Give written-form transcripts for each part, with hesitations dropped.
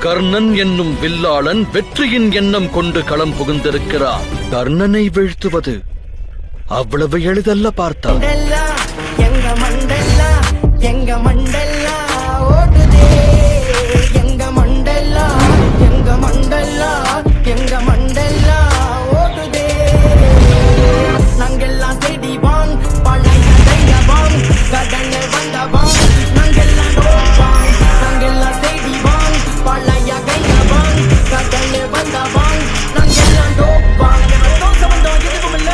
கர்ணன் என்னும் வில்லாளன் வெற்றியின் எண்ணம் கொண்டு களம் புகுந்திருக்கிறார். கர்ணனை வீழ்த்துவது அவ்வளவு எளிதல்ல பார்த்தா. எங்க மண்டல்லா எங்க மண்டல்லா ஓடுதே, எங்க மண்டல்லா எங்க மண்டல்லா எங்க மண்டல்லா ஓடுதே. நாங்கெல்லாம் தேடி வாங் பழைய தையவாங் கடனை வந்தவாங், நாங்கெல்லாம் நோவாங். நாங்கெல்லாம் தேடி வாங் பழைய கையவாங் கடனை வந்தவாங், நாங்கெல்லாம் நோவாங். தோசை வந்தோம் எதுவும் இல்ல,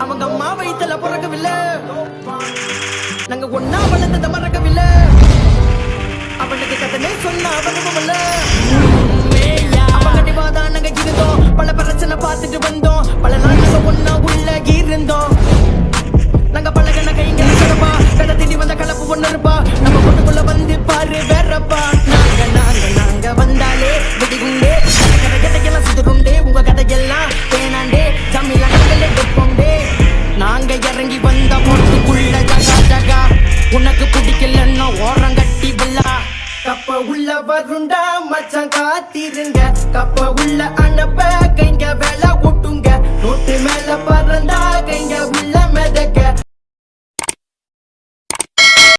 அவங்க அம்மா வயிற்றுல பிறக்கவில்லை. நாங்க ஒன்னா வளர்ந்தத மறக்கவில்லை, அவனுக்கு கதனை சொன்ன அவனுமல்ல. அவங்க வாதான் நாங்க இருந்தோம், பல பிரச்சனை பார்த்துட்டு வந்தோம். பல நாள் நாங்க ஒன்னா உள்ள இருந்தோம். நாங்க பழகன கைங்க கடப்பா, கடை திண்டி வந்த கலப்பு ஒண்ணு இருப்பா. நம்ம பொண்ணுக்குள்ள வந்து பாரு வேறப்பா. நாங்க நாங்க நாங்க வந்தாலே வெடிகுண்டே, கதையெல்லாம் சுதுருண்டே. உங்க கதையெல்லாம் வேணாண்டே, ஜம்மில நாங்களே எடுப்போண்டே. நாங்க இறங்கி வந்த பொண்ணுக்குள்ள ஜகா ஜகா, உனக்கு பிடிக்கலன்னா ஓரம் கட்டி வில்லா. கப்ப உள்ள வருண்டா மச்சான் காத்திருங்க, கப்ப உள்ள அனுப்ப கைங்க வேலை ஒட்டுங்க. நோட்டு மேல பறந்தா கைங்க உள்ள